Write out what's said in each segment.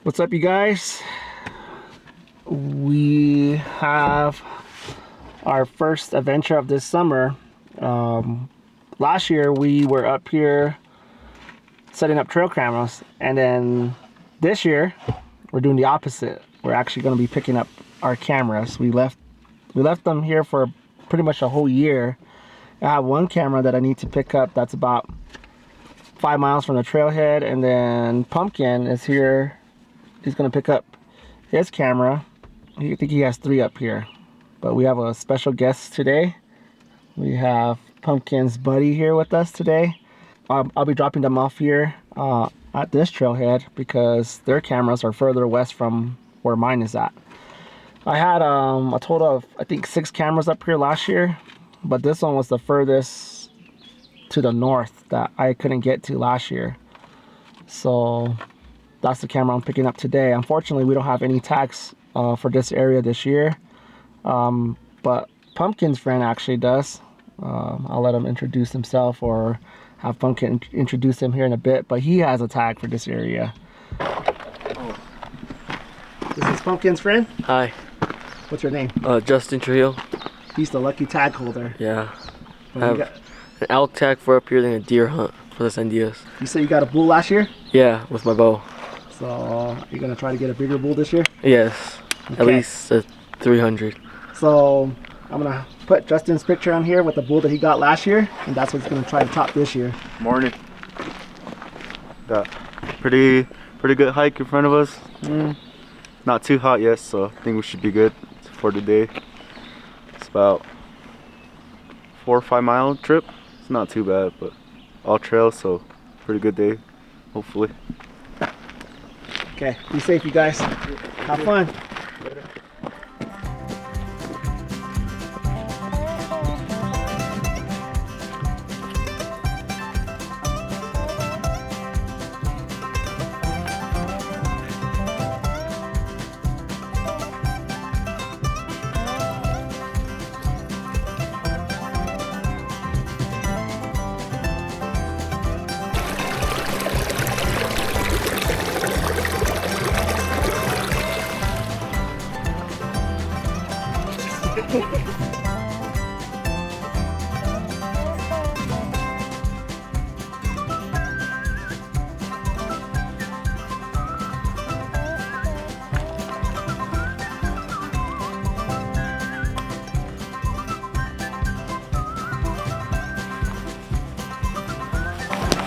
What's up, you guys? We have our first adventure of this summer. Last year we were up here setting up trail cameras, and then this year we're doing the opposite. We're actually going to be picking up our cameras. We left them here for pretty much a whole year. I have one camera that I need to pick up that's about 5 miles from the trailhead, and then Pumpkin is here. He's going to pick up his camera. I think he has 3 up here, but we have a special guest today. We have Pumpkin's buddy here with us today. I'll be dropping them off here at this trailhead because their cameras are further west from where mine is at. I had a total of, I think, 6 cameras up here last year, but this one was the furthest to the north that I couldn't get to last year. So that's the camera I'm picking up today. Unfortunately, we don't have any tags for this area this year, but Pumpkin's friend actually does. I'll let him introduce himself, or have Pumpkin introduce him here in a bit, but he has a tag for this area. Oh. This is Pumpkin's friend? Hi. What's your name? Justin Trujillo. He's the lucky tag holder. Yeah. I have an elk tag for up here and a deer hunt for the Sandias. You said you got a bull last year? Yeah, with my bow. So you're gonna try to get a bigger bull this year? Yes, okay. At least a 300. So I'm gonna put Justin's picture on here with the bull that he got last year, and that's what he's gonna try to top this year. Morning. Got pretty good hike in front of us. Not too hot yet, so I think we should be good for today. It's about 4 or 5 mile trip. It's not too bad, but all trails, so pretty good day, hopefully. Okay, be safe, you guys. Have fun.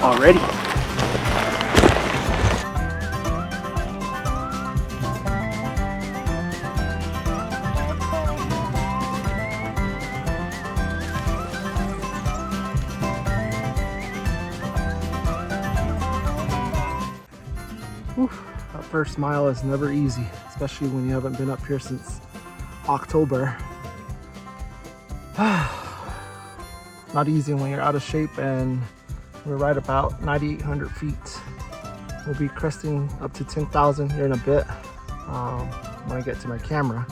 Already. That first mile is never easy, especially when you haven't been up here since October. Not easy when you're out of shape, and we're right about 9,800 feet. We'll be cresting up to 10,000 here in a bit when I get to my camera.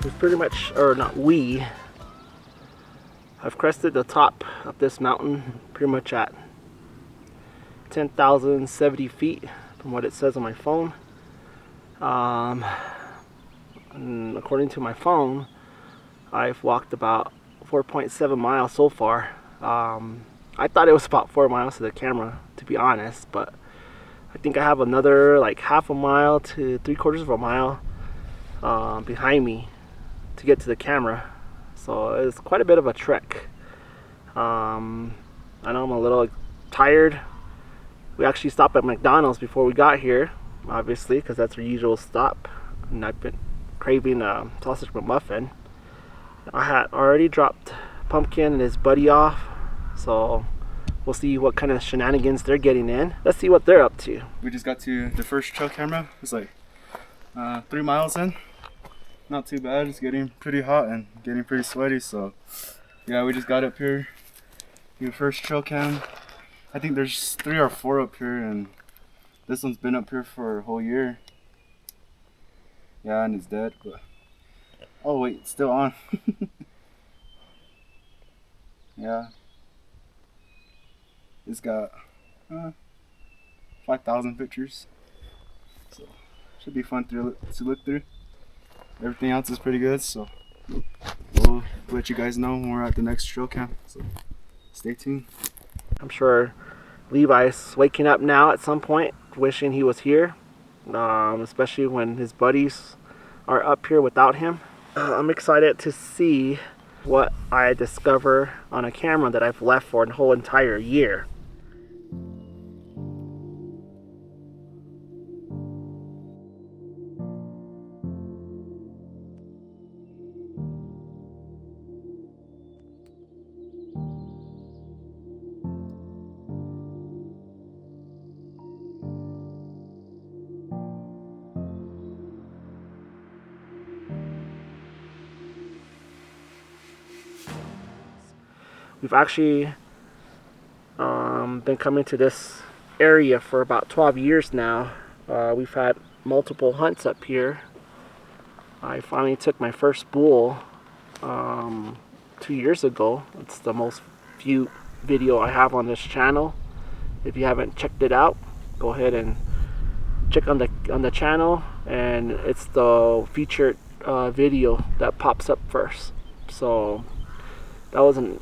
We've pretty much, or not we, I've crested the top of this mountain pretty much at 10,070 feet from what it says on my phone. And according to my phone, I've walked about 4.7 miles so far. I thought it was about 4 miles to the camera, to be honest, but I think I have another like half a mile to 3/4 of a mile behind me to get to the camera. So it's quite a bit of a trek. I know I'm a little tired. We actually stopped at McDonald's before we got here, obviously, because that's our usual stop, and I've been craving a sausage McMuffin. I had already dropped Pumpkin and his buddy off, so We'll see what kind of shenanigans they're getting in. Let's see what they're up to. We just got to the first trail camera. It's like 3 miles in. Not too bad. It's getting pretty hot and getting pretty sweaty. So yeah, we just got up here. The first trail cam. I think there's 3 or 4 up here, and this one's been up here for a whole year. Yeah, and it's dead, but oh wait, it's still on. Yeah, it's got 5,000 pictures, so should be fun to look through. Everything else is pretty good, so we'll let you guys know when we're at the next trail cam. So stay tuned. I'm sure Levi's waking up now at some point, wishing he was here, especially when his buddies are up here without him. I'm excited to see what I discover on a camera that I've left for a whole entire year. We've actually been coming to this area for about 12 years now. We've had multiple hunts up here. I finally took my first bull 2 years ago. It's the most viewed video I have on this channel. If you haven't checked it out, go ahead and check on the channel, and it's the featured video that pops up first. So that was an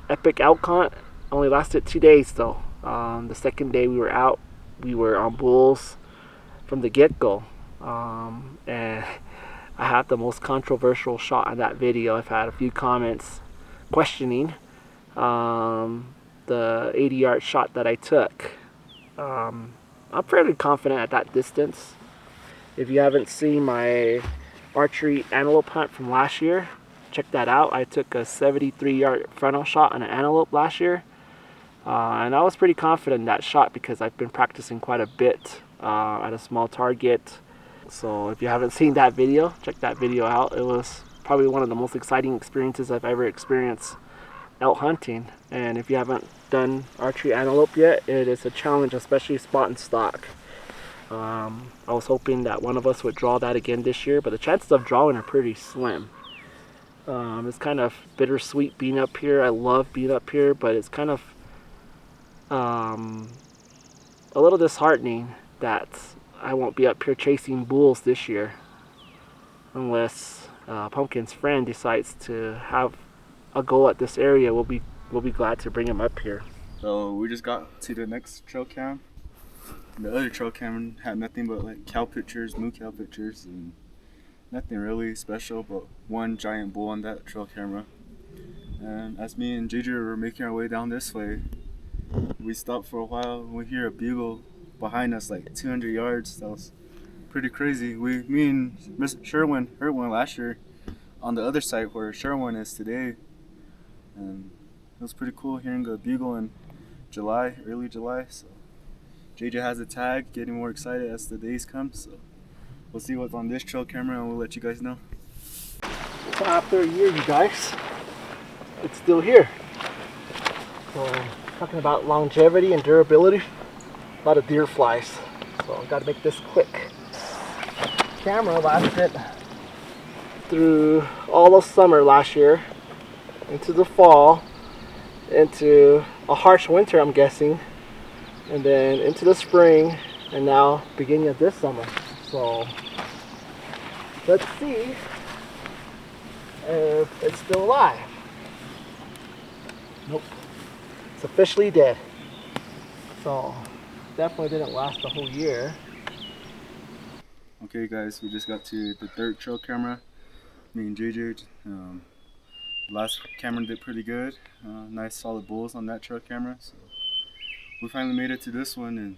epic elk hunt. Only lasted 2 days though. The second day we were out, we were on bulls from the get-go, and I had the most controversial shot in that video. I've had a few comments questioning the 80-yard shot that I took. I'm fairly confident at that distance. If you haven't seen my archery antelope hunt from last year, check that out. I took a 73-yard frontal shot on an antelope last year, and I was pretty confident in that shot because I've been practicing quite a bit at a small target. So if you haven't seen that video, check that video out. It was probably one of the most exciting experiences I've ever experienced elk hunting. And if you haven't done archery antelope yet, it is a challenge, especially spot and stock. I was hoping that one of us would draw that again this year, but the chances of drawing are pretty slim. It's kind of bittersweet being up here. I love being up here, but it's kind of a little disheartening that I won't be up here chasing bulls this year unless Pumpkin's friend decides to have a go at this area. We'll be glad to bring him up here. So we just got to the next trail cam. The other trail cam had nothing but like cow pictures, moo cow pictures, and nothing really special, but one giant bull on that trail camera. And as me and JJ were making our way down this way, we stopped for a while and we hear a bugle behind us like 200 yards. That was pretty crazy. Me and Miss Sherwin heard one last year on the other side where Sherwin is today, and it was pretty cool hearing a bugle in July, early July. So JJ has a tag, getting more excited as the days come. So we'll see what's on this trail camera and we'll let you guys know. So after a year, you guys, it's still here. So talking about longevity and durability, a lot of deer flies. So I've got to make this quick. Camera lasted through all of summer last year, into the fall, into a harsh winter, I'm guessing, and then into the spring, and now beginning of this summer. So let's see if it's still alive. Nope, it's officially dead. So definitely didn't last the whole year. Okay guys, we just got to the third trail camera. Me and JJ, the last camera did pretty good. Nice solid bulls on that trail camera. So we finally made it to this one, and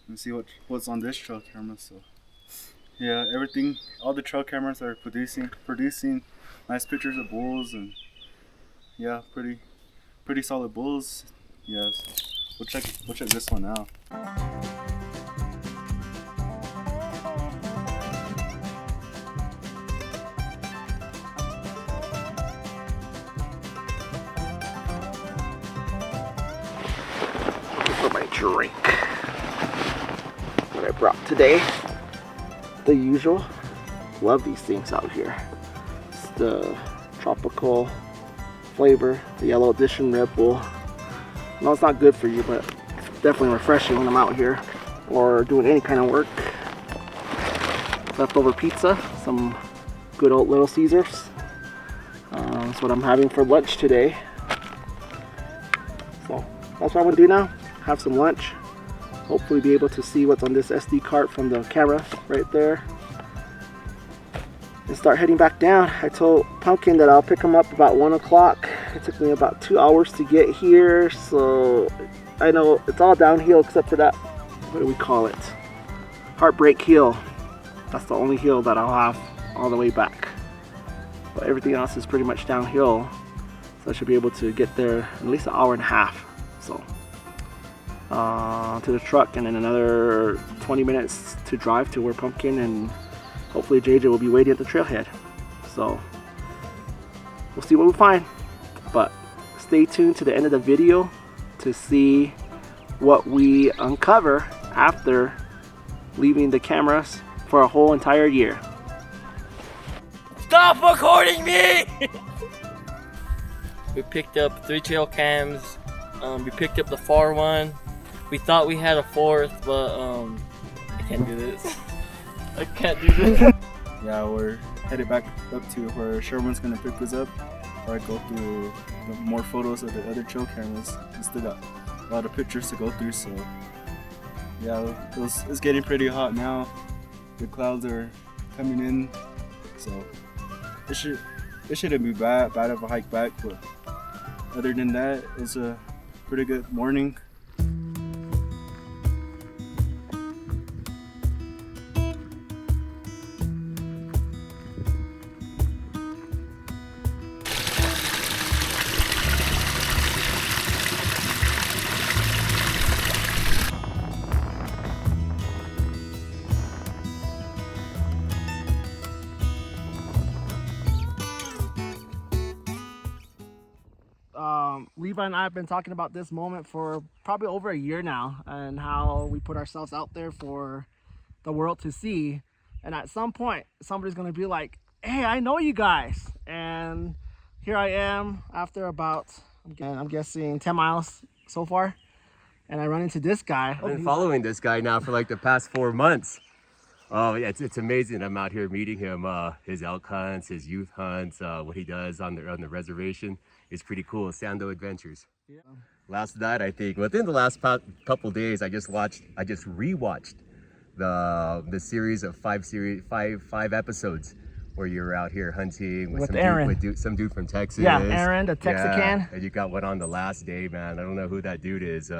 let's see what's on this trail camera. So yeah, everything, all the trail cameras are producing nice pictures of bulls, and yeah, pretty solid bulls. Yes. We'll check this one out. For my drink, what I brought today, the usual. Love these things out here. It's the tropical flavor, the yellow edition Red Bull. No, it's not good for you, but it's definitely refreshing when I'm out here or doing any kind of work. Leftover pizza, some good old Little Caesars. That's what I'm having for lunch today. So that's what I'm gonna do now. Have some lunch. Hopefully be able to see what's on this SD card from the camera right there. And start heading back down. I told Pumpkin that I'll pick him up about 1 o'clock. It took me about 2 hours to get here, so I know it's all downhill except for that, what do we call it? Heartbreak Hill. That's the only hill that I'll have all the way back. But everything else is pretty much downhill, so I should be able to get there in at least an hour and a half. So to the truck, and then another 20 minutes to drive to where Pumpkin and hopefully JJ will be waiting at the trailhead. So we'll see what we find, but stay tuned to the end of the video to see what we uncover after leaving the cameras for a whole entire year. Stop recording me! We picked up 3 trail cams. We picked up the far one. We thought we had a 4th, but I can't do this. I can't do this. Yeah, we're headed back up to where Sherman's gonna pick us up. Or I go through more photos of the other trail cameras. We still got a lot of pictures to go through, so yeah, it's getting pretty hot now. The clouds are coming in, so it shouldn't be bad of a hike back. But other than that, it's a pretty good morning. Levi and I have been talking about this moment for probably over a year now, and how we put ourselves out there for the world to see, and at some point somebody's going to be like, hey, I know you guys. And here I am after about, I'm guessing 10 miles so far, and I run into this guy. I've been following this guy now for like the past 4 months. Oh yeah, it's amazing. I'm out here meeting him. His elk hunts, his youth hunts, what he does on the reservation is pretty cool. Sando Adventures. Yeah. Last night, I think within the last couple days, I just rewatched the series of five episodes where you're out here hunting with some dude from Texas. Yeah, Aaron, the Texican. Yeah, and you got one on the last day, man. I don't know who that dude is.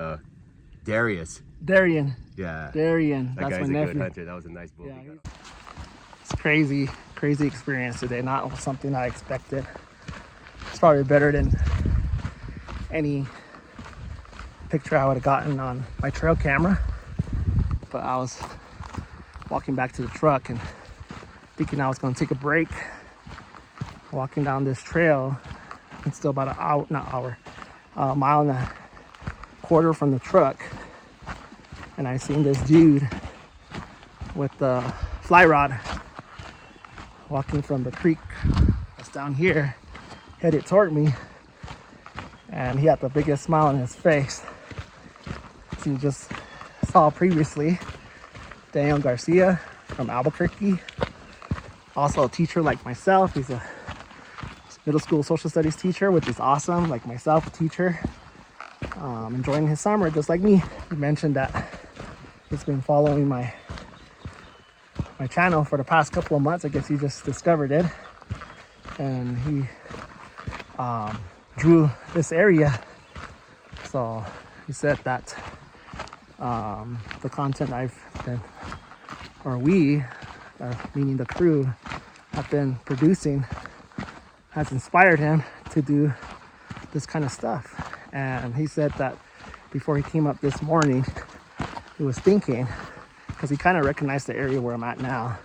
Darius. Darian. Yeah. Darian. That That's guy's my a nephew. good hunter. That was a nice bull. Yeah, it's crazy experience today. Not something I expected. It's probably better than any picture I would have gotten on my trail camera. But I was walking back to the truck and thinking I was going to take a break. Walking down this trail, it's still about a mile and a quarter from the truck, and I seen this dude with the fly rod walking from the creek that's down here, headed toward me, and he had the biggest smile on his face. So you just saw previously Daniel Garcia from Albuquerque, also a teacher like myself. He's a middle school social studies teacher, which is awesome, like myself, a teacher, enjoying his summer just like me. He mentioned that he's been following my channel for the past couple of months. I guess he just discovered it, and he drew this area. So he said that the content we, meaning the crew, have been producing has inspired him to do this kind of stuff. And he said that before he came up this morning, he was thinking, because he kind of recognized the area where I'm at now,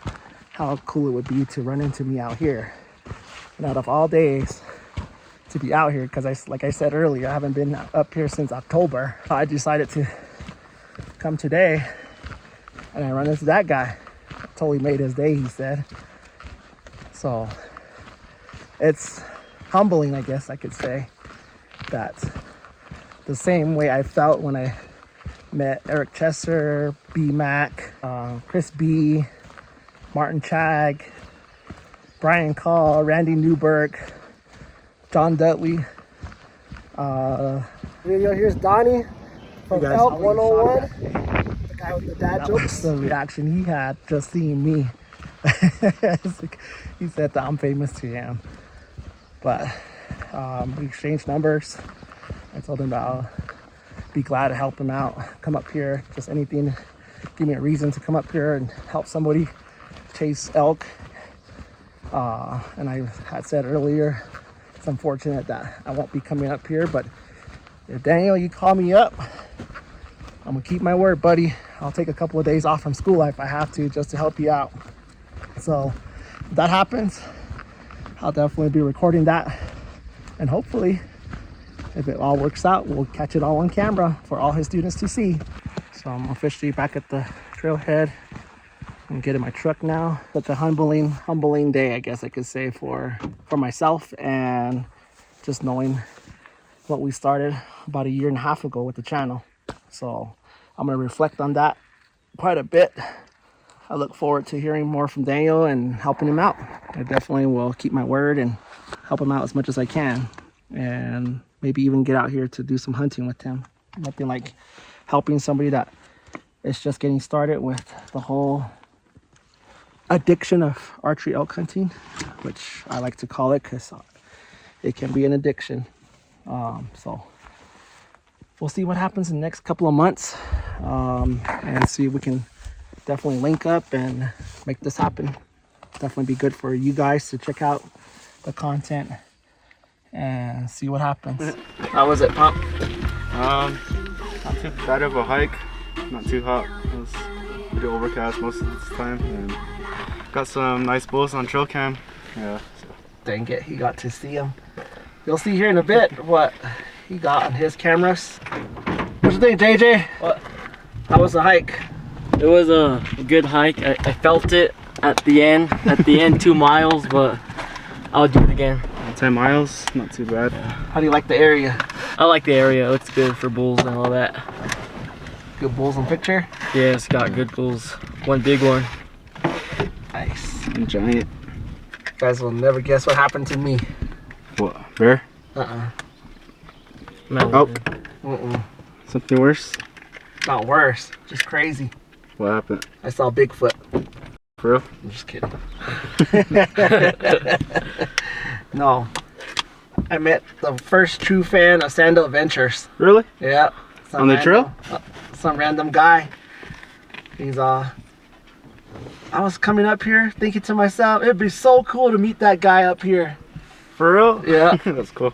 how cool it would be to run into me out here. And out of all days to be out here, because like I said earlier, I haven't been up here since October. I decided to come today, and I run into that guy. Totally made his day, he said. So it's humbling, I guess I could say, that the same way I felt when I met Eric Chesser, B Mac, Chris B, Martin Chag, Brian Call, Randy Newberg, John Dudley. Here's Donnie from Elk 101. The guy with the dad jokes. The reaction he had just seeing me. He said that I'm famous to him. But we exchanged numbers. I told him that I'll be glad to help him out. Come up here, just anything. Give me a reason to come up here and help somebody chase elk. And I had said earlier, it's unfortunate that I won't be coming up here, but if Daniel, you call me up, I'm gonna keep my word, buddy. I'll take a couple of days off from school if I have to, just to help you out. So if that happens, I'll definitely be recording that, and hopefully, if it all works out, we'll catch it all on camera for all his students to see. So I'm officially back at the trailhead. I'm getting my truck now. Such a humbling day, I guess I could say, for myself, and just knowing what we started about 1.5 years ago with the channel. So I'm gonna reflect on that quite a bit. I look forward to hearing more from Daniel and helping him out. I definitely will keep my word and help him out as much as I can, and maybe even get out here to do some hunting with him. Nothing like helping somebody that is just getting started with the whole addiction of archery elk hunting, which I like to call it, because it can be an addiction. So we'll see what happens in the next couple of months, and see if we can definitely link up and make this happen. Definitely be good for you guys to check out the content and see what happens. How was it, Pump? Not too bad of a hike, not too hot. It was pretty overcast most of the time, and got some nice bulls on trail cam. Yeah. So. Dang it, he got to see him. You'll see here in a bit what he got on his cameras. What you think, JJ? What? How was the hike? It was a good hike. I felt it at the end. 2 miles, but I'll do it again. 10 miles, not too bad. How do you like the area? I like the area. It looks good for bulls and all that. Good bulls in picture? Yeah, it's got good bulls. One big one. Nice. And giant. You guys will never guess what happened to me. What? Bear? No. Oh. Something worse? Not worse, just crazy. What happened? I saw Bigfoot. For real? I'm just kidding. No. I met the first true fan of Sando Adventures. Really? Yeah. On the trail? Some random guy. He's I was coming up here thinking to myself, it'd be so cool to meet that guy up here. For real? Yeah. That's cool.